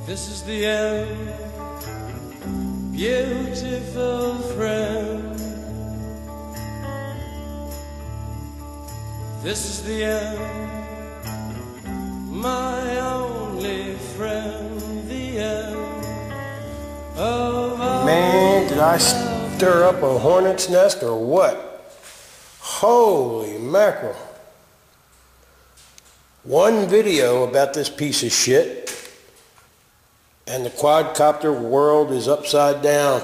This is the end, beautiful friend. This is the end, my only friend. The end of our Man, did I stir up a hornet's nest or what? Holy mackerel. One video about this piece of shit, and the quadcopter world is upside down.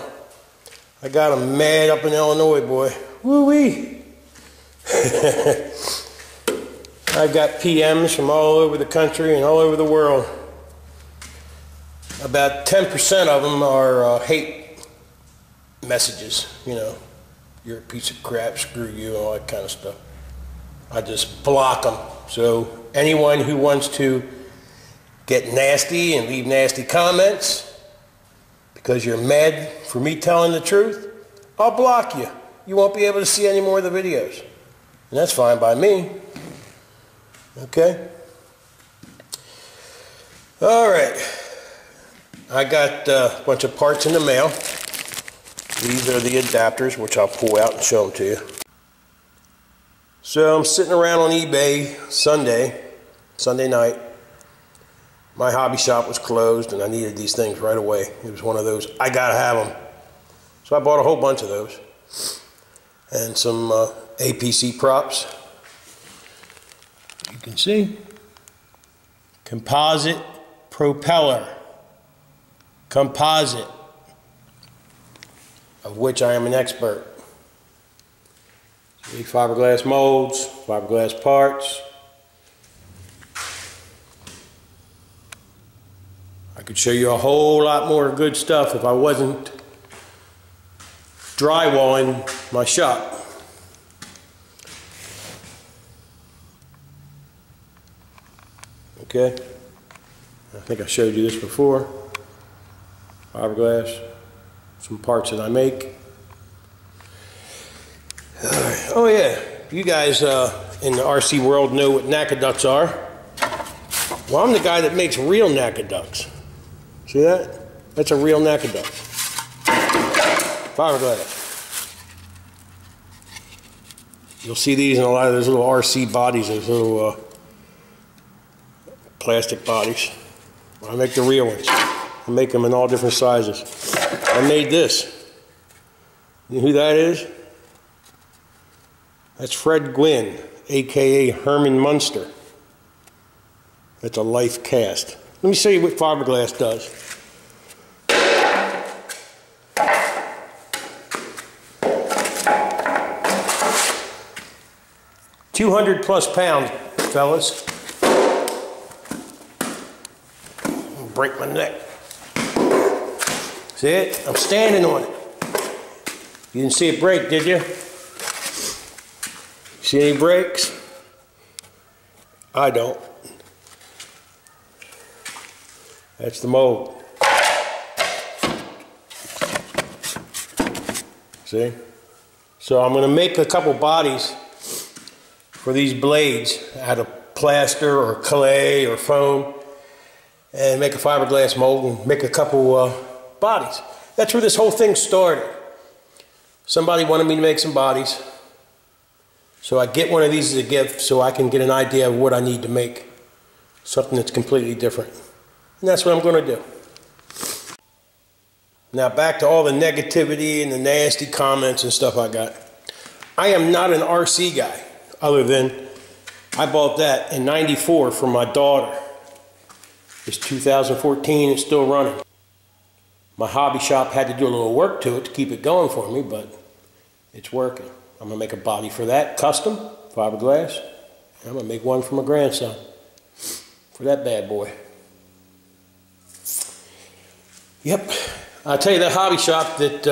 I got them mad up in Illinois, boy. Woo-wee. I've got PMs from all over the country and all over the world. About 10% of them are hate messages. You know, you're a piece of crap, screw you, all that kind of stuff. I just block them. So anyone who wants to get nasty and leave nasty comments because you're mad for me telling the truth, I'll block you. You won't be able to see any more of the videos. And that's fine by me. Okay? Alright. I got a bunch of parts in the mail. These are the adapters, which I'll pull out and show them to you. So I'm sitting around on eBay Sunday night. My hobby shop was closed and I needed these things right away. It was one of those, I gotta have them. So I bought a whole bunch of those. And some APC props. You can see. Composite propeller. Composite. Of which I am an expert. See, fiberglass molds, fiberglass parts. I could show you a whole lot more good stuff if I wasn't drywalling my shop. Okay, I think I showed you this before. Fiberglass, some parts that I make. Oh yeah, you guys in the RC world know what NACA ducts are. Well, I'm the guy that makes real NACA ducts. See that? That's a real NACA duct. Fiberglass. You'll see these in a lot of those little RC bodies, those little plastic bodies. I make the real ones. I make them in all different sizes. I made this. You know who that is? That's Fred Gwynn, aka Herman Munster. That's a life cast. Let me show you what fiberglass does. +200 pounds, fellas. I'll break my neck. See it? I'm standing on it. You didn't see it break, did you? See any breaks? I don't. That's the mold. See? So I'm going to make a couple bodies for these blades out of plaster or clay or foam, and make a fiberglass mold and make a couple bodies. That's where this whole thing started. Somebody wanted me to make some bodies, so I get one of these as a gift so I can get an idea of what I need to make. Something that's completely different. And that's what I'm going to do. Now back to all the negativity and the nasty comments and stuff I got. I am not an RC guy, other than I bought that in '94 for my daughter. It's 2014, it's still running. My hobby shop had to do a little work to it to keep it going for me, but it's working. I'm gonna make a body for that, custom, fiberglass. And I'm gonna make one for my grandson, for that bad boy. Yep, I'll tell you, that hobby shop that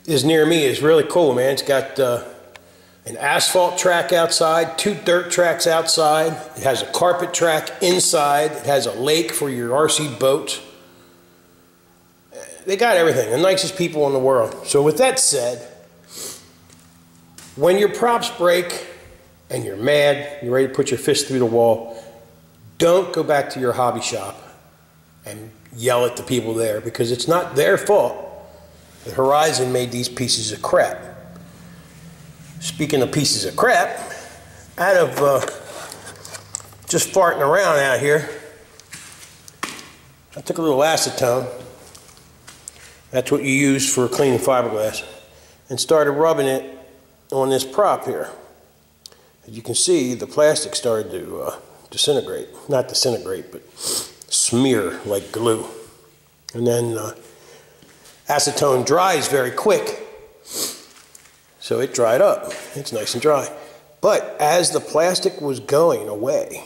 is near me is really cool, man. It's got an asphalt track outside, 2 dirt tracks outside. It has a carpet track inside. It has a lake for your RC boats. They got everything, the nicest people in the world. So with that said, when your props break and you're mad, you're ready to put your fist through the wall, don't go back to your hobby shop and yell at the people there, because it's not their fault. The Horizon made these pieces of crap. Speaking of pieces of crap, out of just farting around out here, I took a little acetone. That's what you use for cleaning fiberglass, and started rubbing it on this prop here. As you can see, the plastic started to disintegrate. Not disintegrate, but smear like glue. And then acetone dries very quick, so it dried up. It's nice and dry. But as the plastic was going away,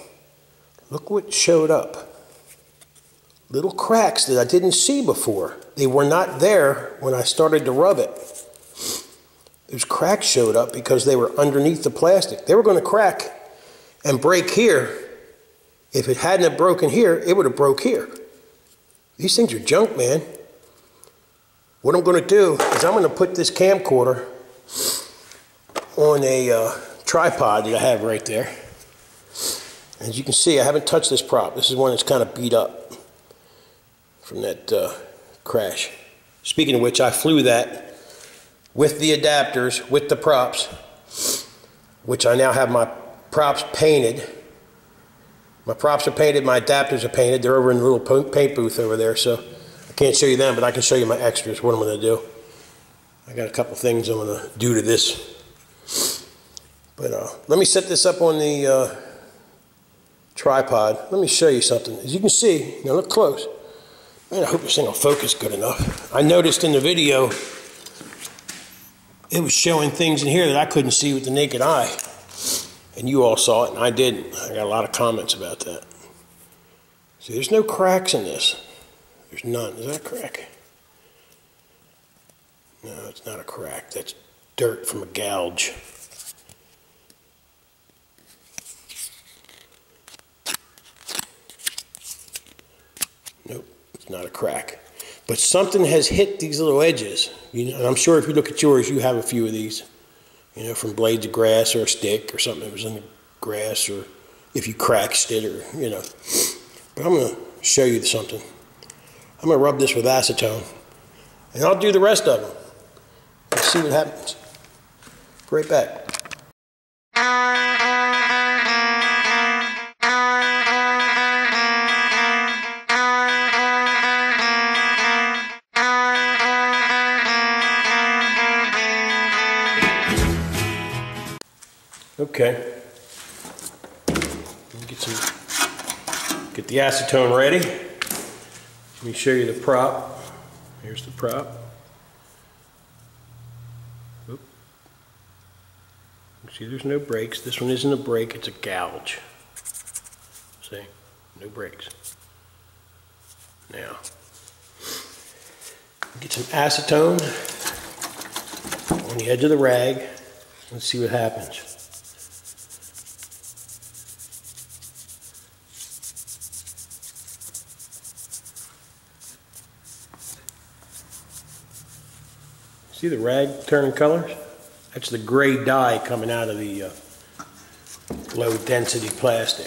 look what showed up. Little cracks that I didn't see before. They were not there when I started to rub it. Those cracks showed up because they were underneath the plastic. They were going to crack and break here. If it hadn't have broken here, it would have broke here. These things are junk, man. What I'm going to do is I'm going to put this camcorder on a tripod that I have right there. As you can see, I haven't touched this prop. This is one that's kind of beat up from that crash. Speaking of which, I flew that with the adapters, with the props, which I now have my props painted. My props are painted, my adapters are painted. They're over in the little paint booth over there, so I can't show you them, but I can show you my extras, what I'm going to do. I got a couple things I'm going to do to this. But let me set this up on the tripod. Let me show you something. As you can see, now look close. Man, I hope this thing will focus good enough. I noticed in the video, it was showing things in here that I couldn't see with the naked eye. And you all saw it, and I didn't. I got a lot of comments about that. See, there's no cracks in this. There's none. Is that a crack? No, it's not a crack. That's dirt from a gouge. Nope, it's not a crack. But something has hit these little edges. You know, and I'm sure if you look at yours, you have a few of these. You know, from blades of grass or a stick or something that was in the grass, or if you cracked it, or, you know. But I'm going to show you something. I'm going to rub this with acetone, and I'll do the rest of them. Let's see what happens. Be right back. Okay, get the acetone ready. Let me show you the prop. Here's the prop. Oop. See, there's no brakes. This one isn't a brake, it's a gouge. See, no brakes. Now, get some acetone on the edge of the rag. Let's see what happens. See the rag turning colors? That's the gray dye coming out of the low density plastic.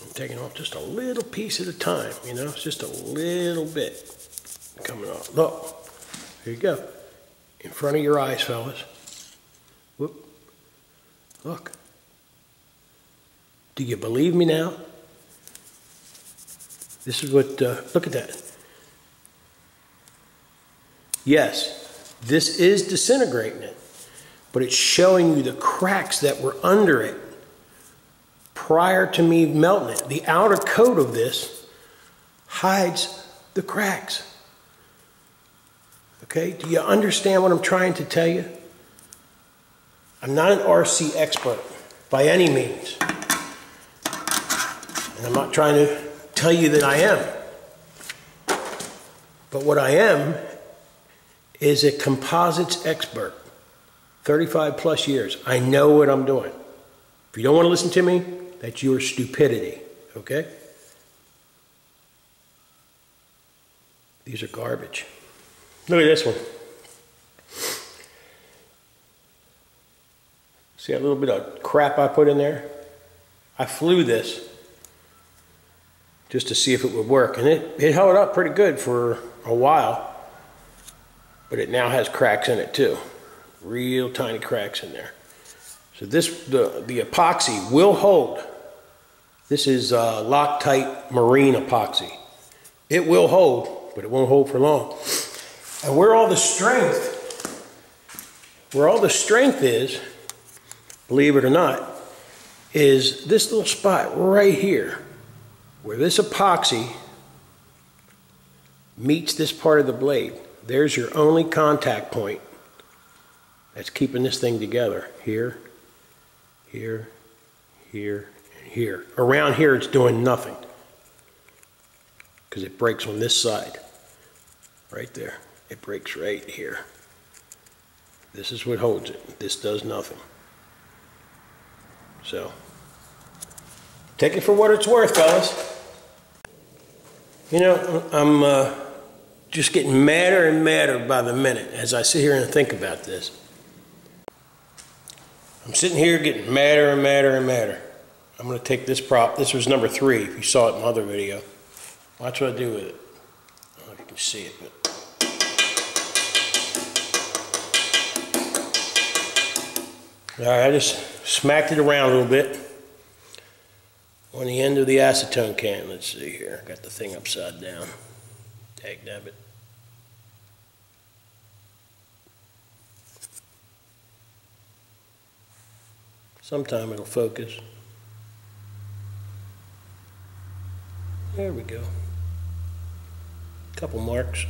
I'm taking off just a little piece at a time, you know, it's just a little bit coming off. Look, here you go. In front of your eyes, fellas. Whoop. Look. Do you believe me now? This is what, look at that. Yes, this is disintegrating it, but it's showing you the cracks that were under it prior to me melting it. The outer coat of this hides the cracks. Okay, do you understand what I'm trying to tell you? I'm not an RC expert by any means. And I'm not trying to tell you that I am. But what I am is a composites expert. 35 plus years. I know what I'm doing. If you don't want to listen to me, that's your stupidity. Okay? These are garbage. Look at this one. See that little bit of crap I put in there? I flew this just to see if it would work. And it held up pretty good for a while. But it now has cracks in it too. Real tiny cracks in there. So this, the epoxy will hold. This is Loctite marine epoxy. It will hold, but it won't hold for long. And where all the strength is, believe it or not, is this little spot right here, where this epoxy meets this part of the blade. There's your only contact point that's keeping this thing together. Here, here, here, and here. Around here it's doing nothing because it breaks on this side. Right there. It breaks right here. This is what holds it. This does nothing. So, take it for what it's worth, fellas. You know, I'm just getting madder and madder by the minute as I sit here and think about this. I'm sitting here getting madder and madder and madder. I'm going to take this prop. This was number 3, if you saw it in my other video. Watch what I do with it. I don't know if you can see it, but alright, I just smacked it around a little bit on the end of the acetone can. Let's see here. I got the thing upside down. Dagnabbit. Sometime it'll focus. There we go. Couple marks.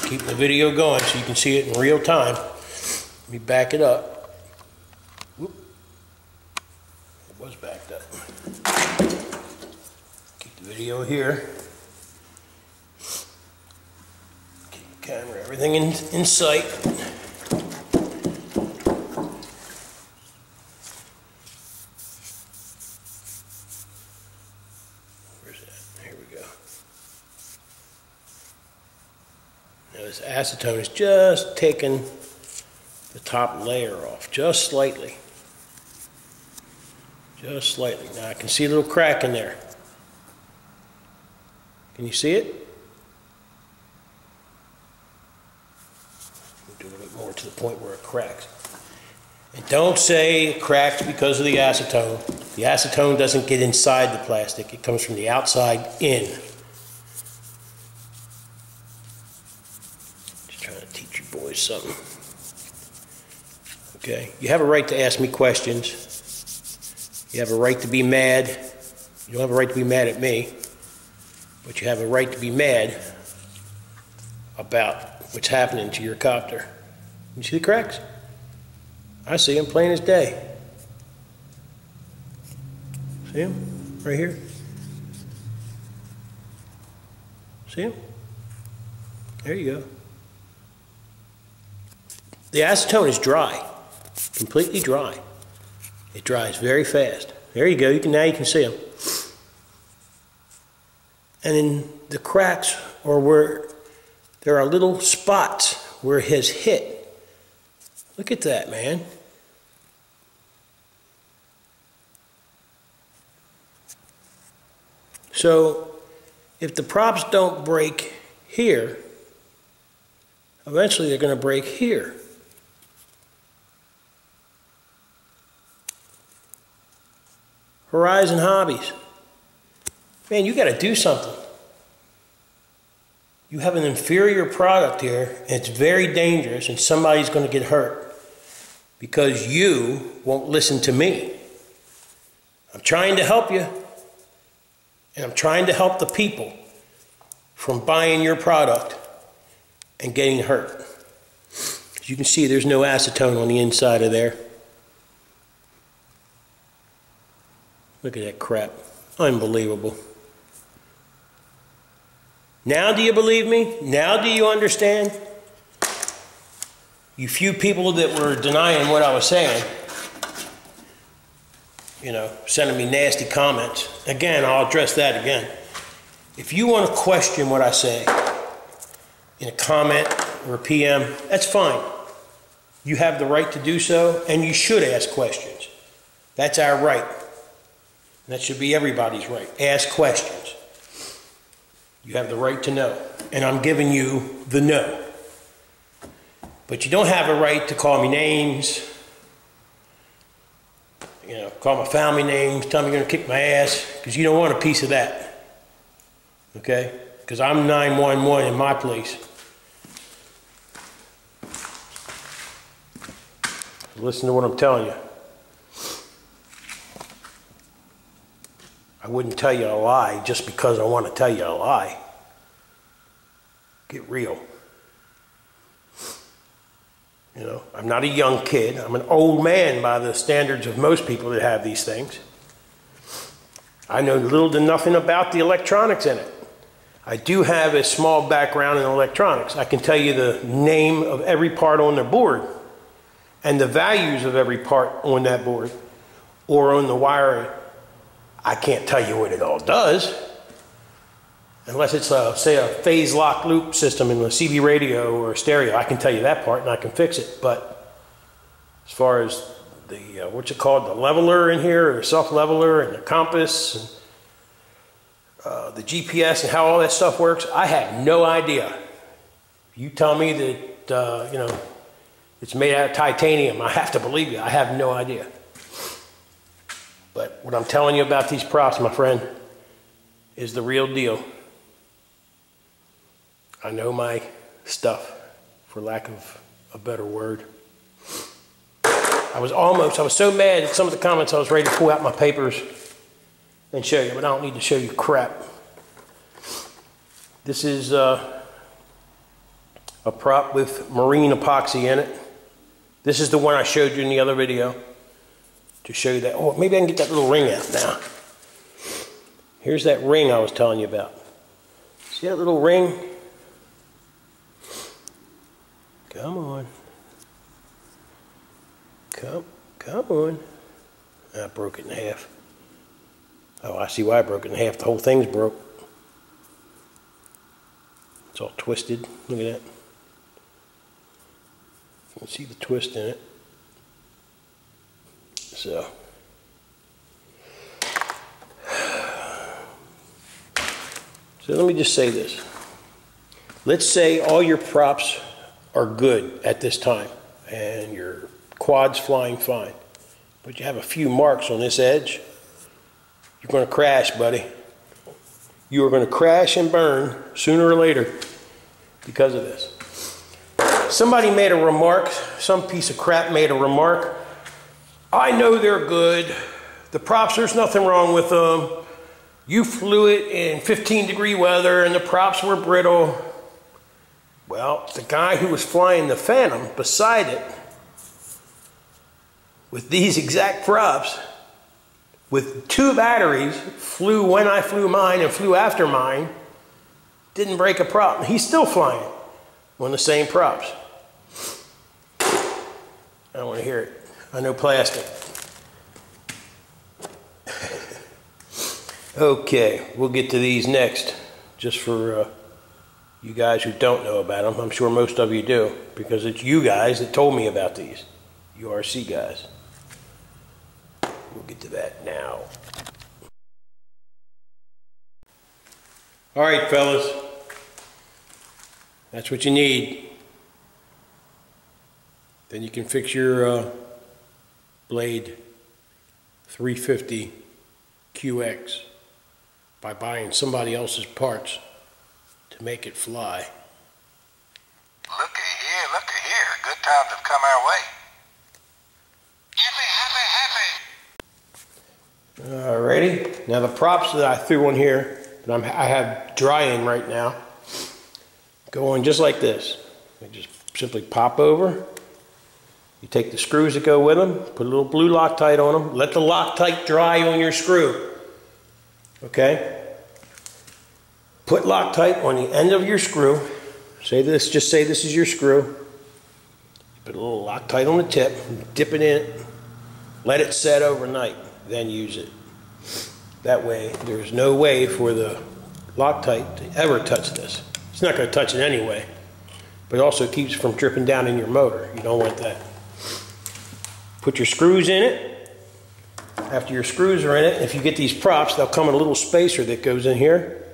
Keep the video going so you can see it in real time. Let me back it up. Whoop. It was backed up. Keep the video here. Keep the camera, everything in sight. Where's that? Here we go. Now this acetone is just taking the top layer off, just slightly. Just slightly. Now I can see a little crack in there. Can you see it? We'll do a little bit more to the point where it cracks. And don't say it cracks because of the acetone. The acetone doesn't get inside the plastic. It comes from the outside in. Boys, something. Okay, you have a right to ask me questions. You have a right to be mad. You don't have a right to be mad at me, but you have a right to be mad about what's happening to your copter. You see the cracks? I see them plain as day. See them right here? See them? There you go. The acetone is dry, completely dry. It dries very fast. There you go. Now you can see them. And in the cracks, or where there are little spots where it has hit. Look at that, man. So, if the props don't break here, eventually they're going to break here. Horizon Hobbies. Man, you got to do something. You have an inferior product here, and it's very dangerous, and somebody's going to get hurt because you won't listen to me. I'm trying to help you, and I'm trying to help the people from buying your product and getting hurt. As you can see, there's no acetone on the inside of there. Look at that crap. Unbelievable. Now do you believe me? Now do you understand? You few people that were denying what I was saying, you know, sending me nasty comments. Again, I'll address that again. If you want to question what I say in a comment or a PM, that's fine. You have the right to do so, and you should ask questions. That's our right. And that should be everybody's right. Ask questions. You have the right to know, and I'm giving you the no. But you don't have a right to call me names, you know, call my family names, tell me you're going to kick my ass, because you don't want a piece of that, okay? Because I'm 911 in my place. Listen to what I'm telling you. I wouldn't tell you a lie just because I want to tell you a lie. Get real. You know, I'm not a young kid. I'm an old man by the standards of most people that have these things. I know little to nothing about the electronics in it. I do have a small background in electronics. I can tell you the name of every part on the board and the values of every part on that board or on the wiring. I can't tell you what it all does, unless it's, say, a phase lock loop system in a CB radio or a stereo. I can tell you that part and I can fix it. But as far as the, what's it called, the leveler in here, or self-leveler, and the compass, and the GPS, and how all that stuff works, I have no idea. If you tell me that, you know, it's made out of titanium, I have to believe you. I have no idea. But what I'm telling you about these props, my friend, is the real deal. I know my stuff, for lack of a better word. I was so mad at some of the comments, I was ready to pull out my papers and show you, but I don't need to show you crap. This is a prop with marine epoxy in it. This is the one I showed you in the other video. To show you that, oh, maybe I can get that little ring out now. Here's that ring I was telling you about. See that little ring? Come on. Come on. I broke it in half. Oh, I see why I broke it in half. The whole thing's broke. It's all twisted. Look at that. You can see the twist in it. So let me just say this. Let's say all your props are good at this time and your quad's flying fine, but you have a few marks on this edge. You're going to crash, buddy. You are going to crash and burn sooner or later because of this. Somebody made a remark, some piece of crap made a remark. I know they're good. The props, there's nothing wrong with them. You flew it in 15-degree weather and the props were brittle. Well, the guy who was flying the Phantom beside it with these exact props with 2 batteries flew when I flew mine and flew after mine, didn't break a prop. He's still flying it on the same props. I don't want to hear it. I know plastic. Okay, we'll get to these next, just for you guys who don't know about them. I'm sure most of you do, because it's you guys that told me about these. URC guys. We'll get to that now. All right, fellas. That's what you need. Then you can fix your Blade 350 QX by buying somebody else's parts to make it fly. Looky here. Good times have come our way. Happy. Alrighty, now the props that I threw on here, that I have drying right now, go on just like this. They just simply pop over. You take the screws that go with them, put a little blue Loctite on them, let the Loctite dry on your screw. Okay? Put Loctite on the end of your screw. Just say this is your screw. Put a little Loctite on the tip, dip it in, let it set overnight, then use it. That way, there's no way for the Loctite to ever touch this. It's not going to touch it anyway, but it also keeps it from dripping down in your motor. You don't want that. Put your screws in it. After your screws are in it, if you get these props, they'll come in a little spacer that goes in here.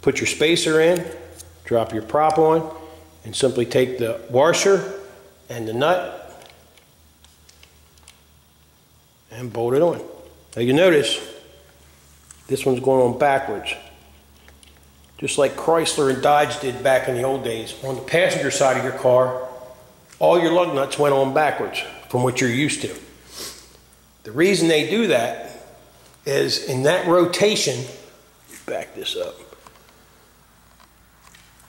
Put your spacer in, drop your prop on, and simply take the washer and the nut and bolt it on. Now you notice this one's going on backwards, just like Chrysler and Dodge did back in the old days. On the passenger side of your car, all your lug nuts went on backwards from what you're used to. The reason they do that is in that rotation, back this up,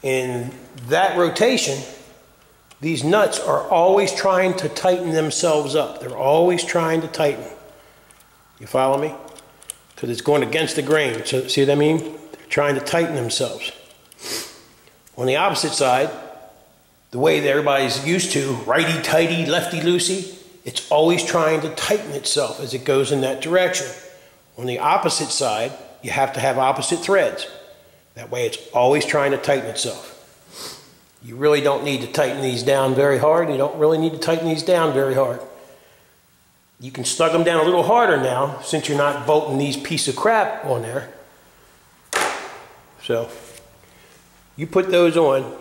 in that rotation, these nuts are always trying to tighten themselves up. They're always trying to tighten. You follow me? Because it's going against the grain. So, see what I mean? They're trying to tighten themselves. On the opposite side, the way that everybody's used to, righty-tighty, lefty-loosey, it's always trying to tighten itself as it goes in that direction. On the opposite side, you have to have opposite threads. That way it's always trying to tighten itself. You really don't need to tighten these down very hard. You don't really need to tighten these down very hard. You can snug them down a little harder now since you're not bolting these pieces of crap on there. So you put those on,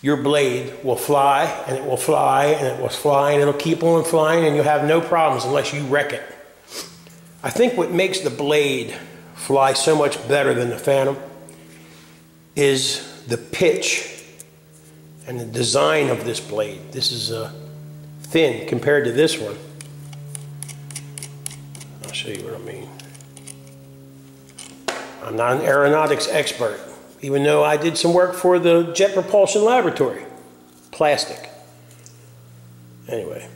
your blade will fly and it will fly and it will fly and it'll keep on flying and you'll have no problems unless you wreck it. I think what makes the blade fly so much better than the Phantom is the pitch and the design of this blade. This is thin compared to this one. I'll show you what I mean. I'm not an aeronautics expert, even though I did some work for the Jet Propulsion Laboratory. Plastic. Anyway,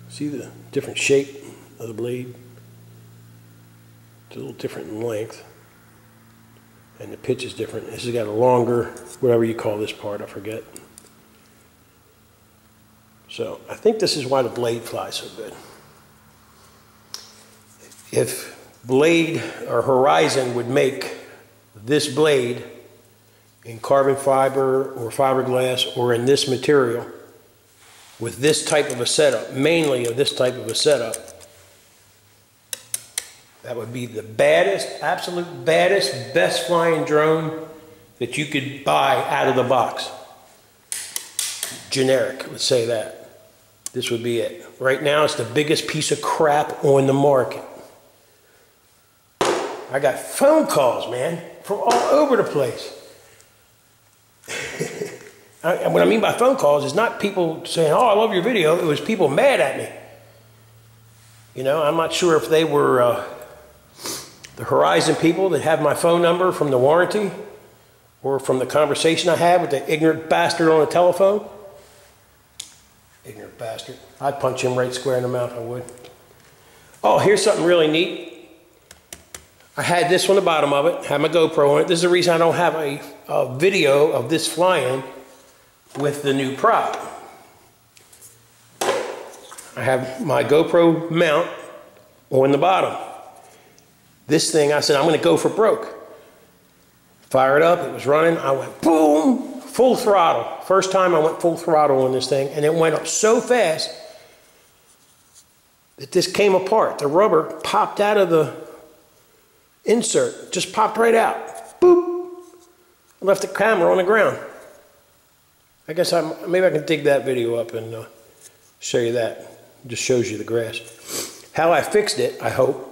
see the different shape of the blade? It's a little different in length. And the pitch is different. This has got a longer, whatever you call this part, I forget. So I think this is why the blade flies so good. If Blade or Horizon would make this blade in carbon fiber or fiberglass or in this material with this type of a setup, mainly of this type of a setup, that would be the baddest, absolute baddest, best flying drone that you could buy out of the box. Generic, let's say that. This would be it. Right now, it's the biggest piece of crap on the market. I got phone calls, man, from all over the place. What I mean by phone calls is not people saying, oh, I love your video. It was people mad at me. You know, I'm not sure if they were the Horizon people that have my phone number from the warranty or from the conversation I had with the ignorant bastard on the telephone. Ignorant bastard. I'd punch him right square in the mouth, I would. Oh, here's something really neat. I had this on the bottom of it, had my GoPro on it. This is the reason I don't have a video of this flying with the new prop. I have my GoPro mount on the bottom. This thing, I said, I'm going to go for broke. Fire it up, it was running. I went boom, full throttle. First time I went full throttle on this thing, and it went up so fast that this came apart. The rubber popped out of the insert, just popped right out. Boop. I left the camera on the ground. I guess maybe I can dig that video up and show you that. It just shows you the grass. How I fixed it, I hope.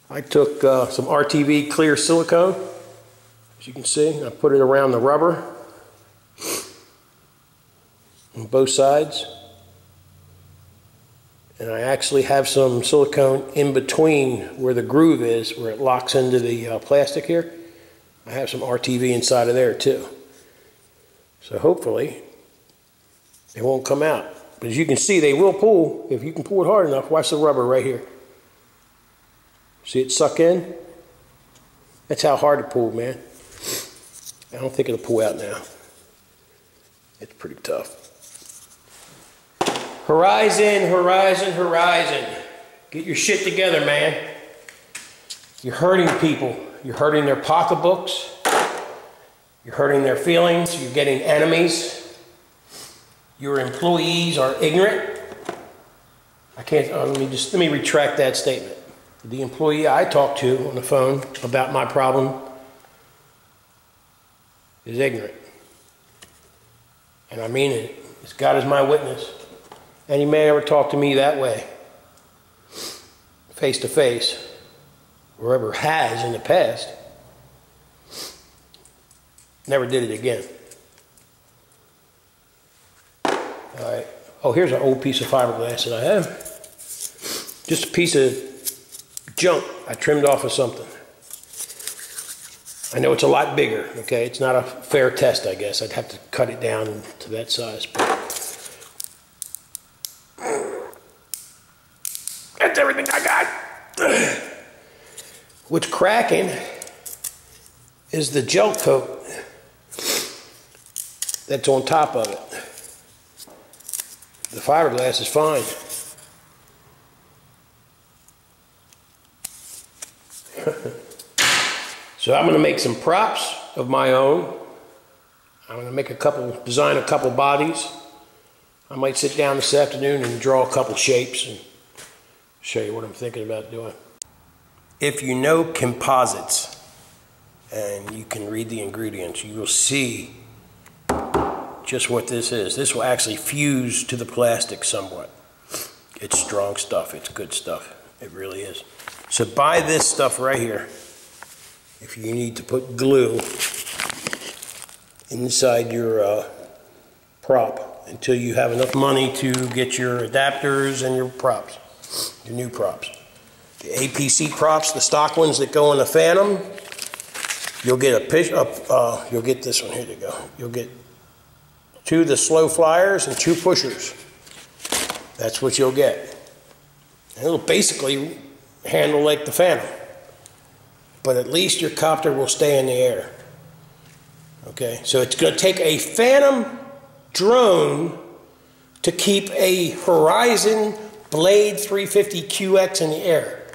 I took some RTV clear silicone, as you can see. I put it around the rubber on both sides. And I actually have some silicone in between where the groove is, where it locks into the plastic here. I have some RTV inside of there too. So hopefully it won't come out. But as you can see, they will pull. If you can pull it hard enough, watch the rubber right here. See it suck in? That's how hard it pulled, man. I don't think it'll pull out now. It's pretty tough. Horizon, horizon, horizon. Get your shit together, man. You're hurting people. You're hurting their pocketbooks. You're hurting their feelings. You're getting enemies. Your employees are ignorant. I can't, let me retract that statement. The employee I talked to on the phone about my problem is ignorant. And I mean it. As God is my witness. Any man ever talk to me that way, face to face, or ever has in the past, never did it again. All right. Oh, here's an old piece of fiberglass that I have. Just a piece of junk I trimmed off of something. I know it's a lot bigger, okay? It's not a fair test, I guess. I'd have to cut it down to that size. But that's everything I got. What's cracking is the gel coat that's on top of it. The fiberglass is fine. So I'm going to make some props of my own. I'm going to make design a couple bodies. I might sit down this afternoon and draw a couple shapes and show you what I'm thinking about doing. If you know composites and you can read the ingredients, you will see just what this is. This will actually fuse to the plastic somewhat. It's strong stuff. It's good stuff. It really is. So buy this stuff right here if you need to put glue inside your prop until you have enough money to get your adapters and your props, your new props. The APC props, the stock ones that go in the Phantom, you'll get you'll get this one, here you go. You'll get 2 of the slow flyers and 2 pushers. That's what you'll get. And it'll basically handle like the Phantom. But at least your copter will stay in the air. Okay, so it's going to take a Phantom drone to keep a Horizon Blade 350 QX in the air.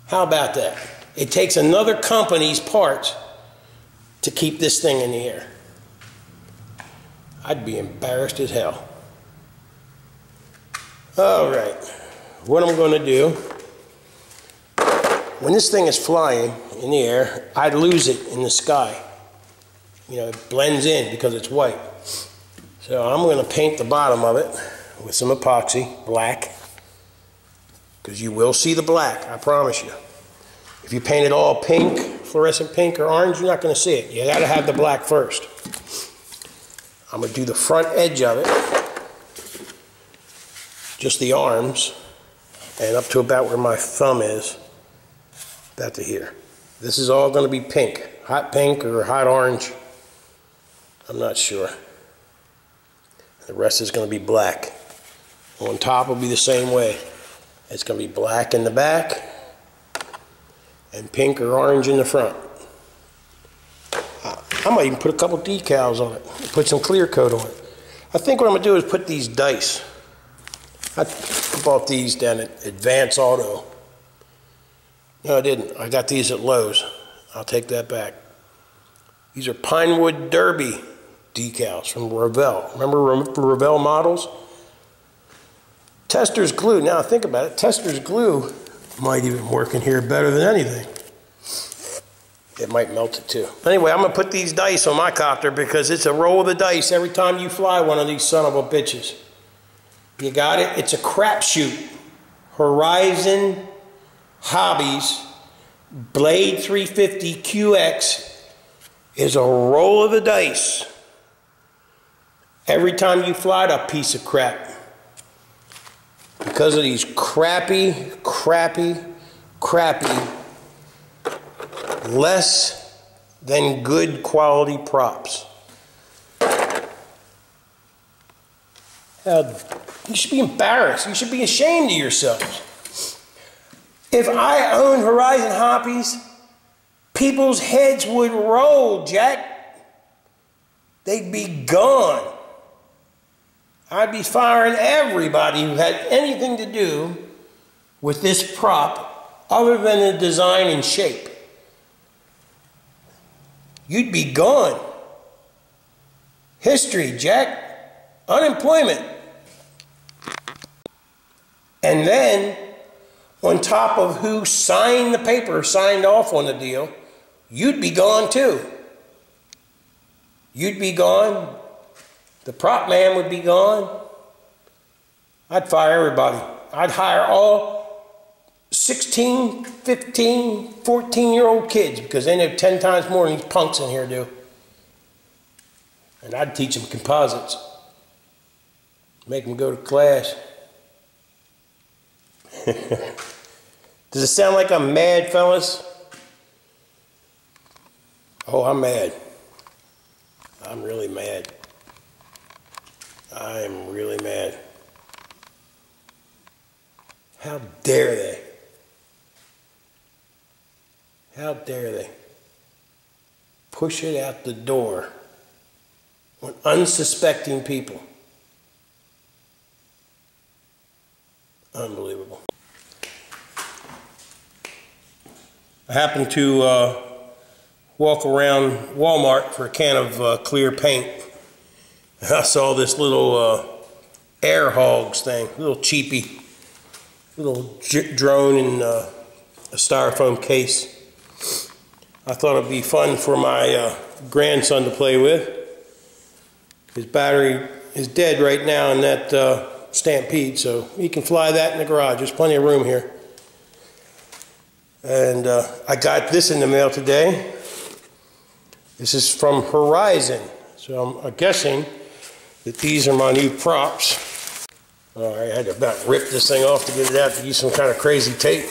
How about that? It takes another company's parts to keep this thing in the air. I'd be embarrassed as hell. All right, what I'm going to do, when this thing is flying in the air, I'd lose it in the sky. You know, it blends in because it's white. So I'm going to paint the bottom of it with some epoxy, black, because you will see the black, I promise you. If you paint it all pink, fluorescent pink or orange, you're not going to see it. You got to have the black first. I'm going to do the front edge of it, just the arms, and up to about where my thumb is, about to here. This is all going to be pink, hot pink or hot orange. I'm not sure. The rest is going to be black. On top will be the same way. It's going to be black in the back and pink or orange in the front. I might even put a couple decals on it, put some clear coat on it. I think what I'm going to do is put these dice. I bought these down at Advance Auto. No, I didn't. I got these at Lowe's. I'll take that back. These are Pinewood Derby decals from Reveiw. Remember Reveiw models? Tester's glue. Now think about it. Tester's glue might even work in here better than anything. It might melt it too. Anyway, I'm going to put these dice on my copter because it's a roll of the dice every time you fly one of these son of a bitches. You got it? It's a crapshoot. Horizon hobbies, Blade 350 QX is a roll of the dice every time you fly that piece of crap. Because of these crappy, less than good quality props. You should be embarrassed. You should be ashamed of yourselves. If I owned Horizon Hoppies, people's heads would roll, Jack. They'd be gone. I'd be firing everybody who had anything to do with this prop other than the design and shape. You'd be gone. History, Jack. Unemployment. And then, on top of who signed the paper, signed off on the deal, you'd be gone too. You'd be gone. The prop man would be gone. I'd fire everybody. I'd hire all 16, 15, 14-year-old kids because they know 10 times more than these punks in here do. And I'd teach them composites. Make them go to class. Does it sound like I'm mad, fellas? Oh, I'm mad. I'm really mad. I'm really mad. How dare they? How dare they? Push it out the door on unsuspecting people. Unbelievable. I happened to walk around Walmart for a can of clear paint. I saw this little air hogs thing, little cheapy, little drone in a styrofoam case. I thought it'd be fun for my grandson to play with. His battery is dead right now in that Stampede, so he can fly that in the garage. There's plenty of room here. And I got this in the mail today. This is from Horizon, so I'm guessing that these are my new props. All right, I had to about rip this thing off to get it out to use some kind of crazy tape.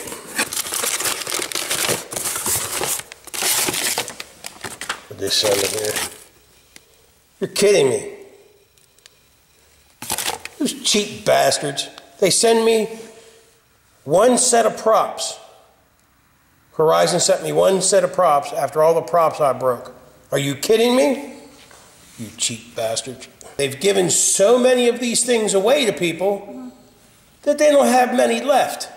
Put this under here. You're kidding me. Those cheap bastards. They send me one set of props. Horizon sent me one set of props after all the props I broke. Are you kidding me? You cheap bastards. They've given so many of these things away to people that they don't have many left.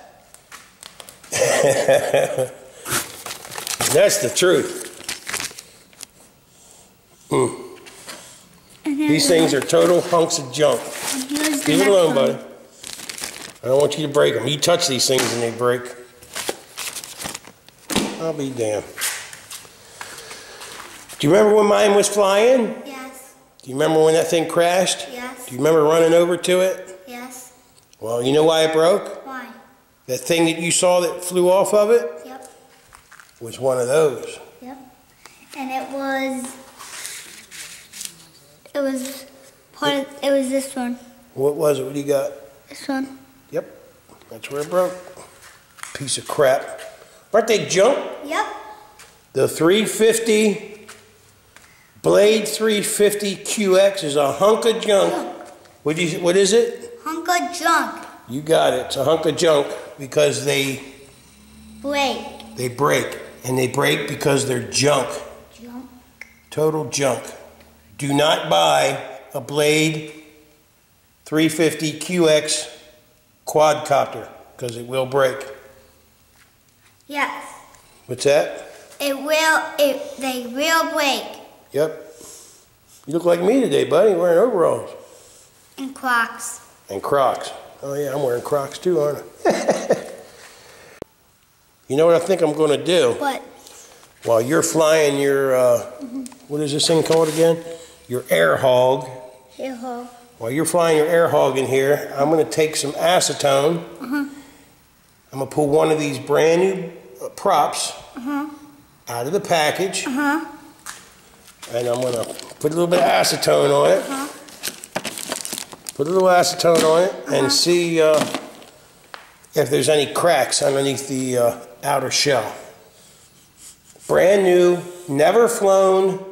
That's the truth. These things are total hunks of junk. Leave it alone, buddy. I don't want you to break them. You touch these things and they break. I'll be damned. Do you remember when mine was flying? Yes. Do you remember when that thing crashed? Yes. Do you remember running over to it? Yes. Well, you know why it broke? Why? That thing that you saw that flew off of it? Yep. Was one of those. Yep. And it was this one. What was it? What do you got? This one. Yep. That's where it broke. Piece of crap. Aren't they junk? Yep. The 350, Blade 350 QX is a hunk of junk. What is it? Hunk of junk. You got it. It's a hunk of junk because they break. They break. And they break because they're junk. Junk. Total junk. Do not buy a Blade 350 QX quadcopter because it will break. Yes. What's that? They will break. Yep. You look like me today, buddy, wearing overalls. And Crocs. And Crocs. Oh yeah, I'm wearing Crocs too, aren't I? You know what I think I'm going to do? What? While you're flying your, what is this thing called again? Your air hog. Air hog. While you're flying your air hog in here, I'm going to take some acetone. I'm I'm going to pull one of these brand new props out of the package. And I'm going to put a little bit of acetone on it. Put a little acetone on it and see if there's any cracks underneath the outer shell. Brand new, never flown,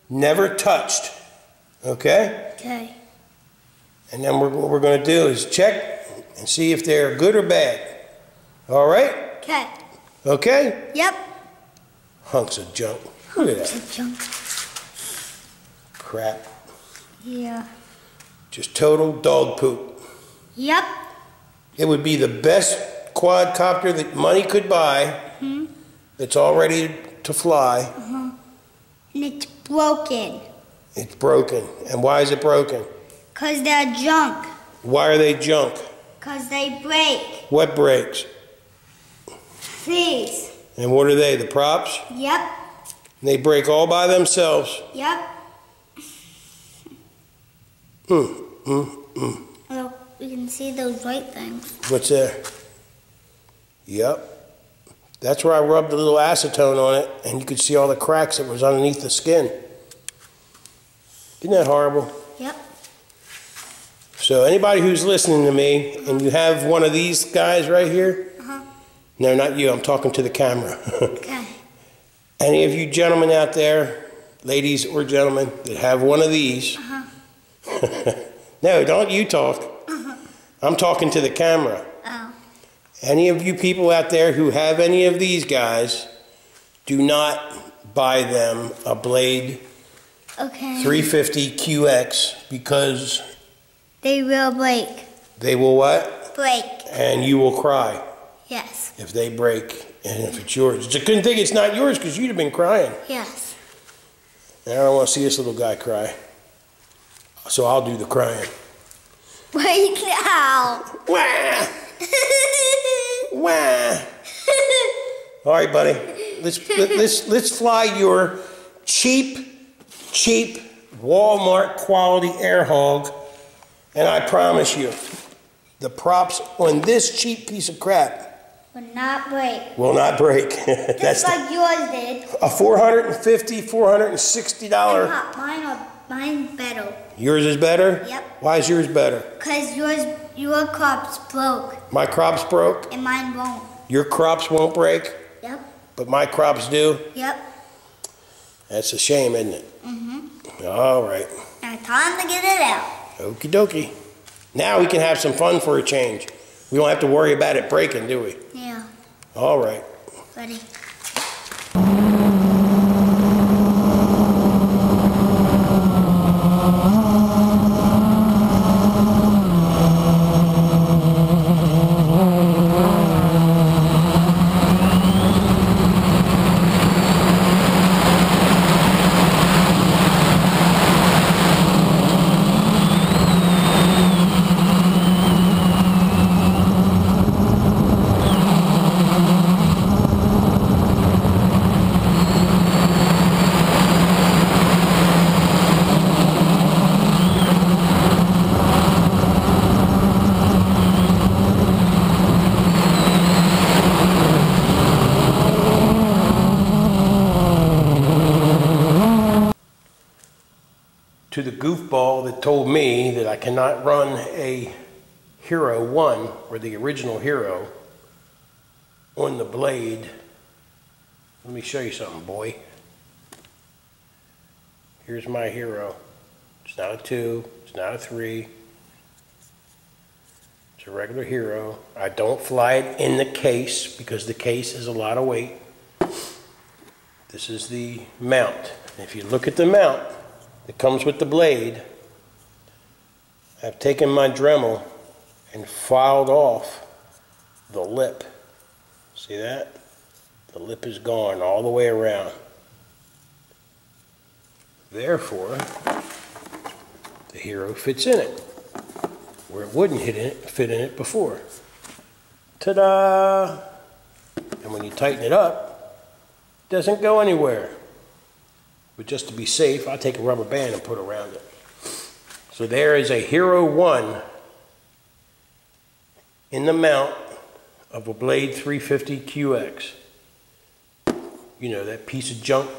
never touched. Okay? Okay. And then what we're going to do is check and see if they're good or bad. All right? Okay. Okay? Yep. Hunks of junk. Look at It's that. a junk. Crap. Yeah. Just total dog poop. Yep. It would be the best quadcopter that money could buy. That's all ready to fly. And it's broken. It's broken. And why is it broken? Because they're junk. Why are they junk? Because they break. What breaks? These. And what are they? The props? Yep. They break all by themselves. Yep. Look, we can see those white things. What's there? Yep. That's where I rubbed a little acetone on it, and you could see all the cracks that was underneath the skin. Isn't that horrible? Yep. So anybody who's listening to me, and you have one of these guys right here, no, not you, I'm talking to the camera. Okay. Any of you gentlemen out there, ladies or gentlemen, that have one of these, no, don't you talk. I'm talking to the camera. Oh. Any of you people out there who have any of these guys, do not buy them a Blade Okay. 350 QX because They will break. they will what? Break. And you will cry Yes. if they break and if it's yours. It's a good thing it's not yours because you'd have been crying. Yes. And I don't want to see this little guy cry. So I'll do the crying. Break now. Wah! Wah! All right, buddy. Let's fly your cheap Walmart quality air hog, and I promise you, the props on this cheap piece of crap Will not break. will not break. Just like yours did. a $450, $460. Mine's better. Yours is better? Yep. Why is yours better? Because your crops broke My crops broke. and mine won't. Your crops won't break, Yep. but my crops do. Yep. That's a shame, isn't it? All right. Now time to get it out. Okie dokie. Now we can have some fun for a change. We don't have to worry about it breaking, do we? Yeah. All right. Ready? To the goofball that told me that I cannot run a Hero 1, or the original Hero, on the Blade, let me show you something, boy. Here's my Hero. It's not a 2, it's not a 3. It's a regular Hero. I don't fly it in the case because the case is a lot of weight. This is the mount. If you look at the mount, it comes with the Blade. I've taken my Dremel and filed off the lip. See that? The lip is gone all the way around. Therefore, the Hero fits in it, where it wouldn't fit in it before. Ta-da! And when you tighten it up, it doesn't go anywhere. But just to be safe, I'll take a rubber band and put it around it. So there is a Hero 1 in the mount of a Blade 350 QX. You know, that piece of junk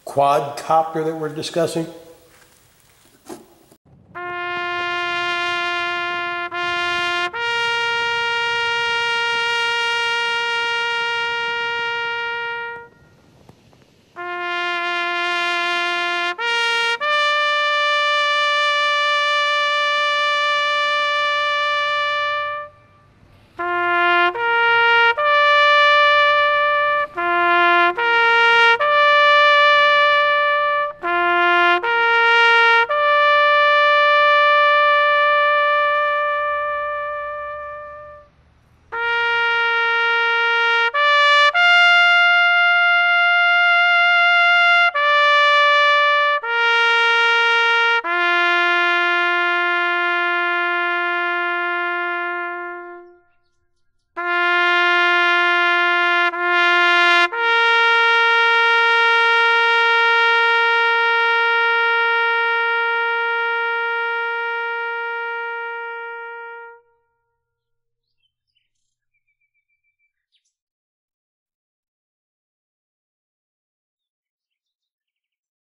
quadcopter that we're discussing.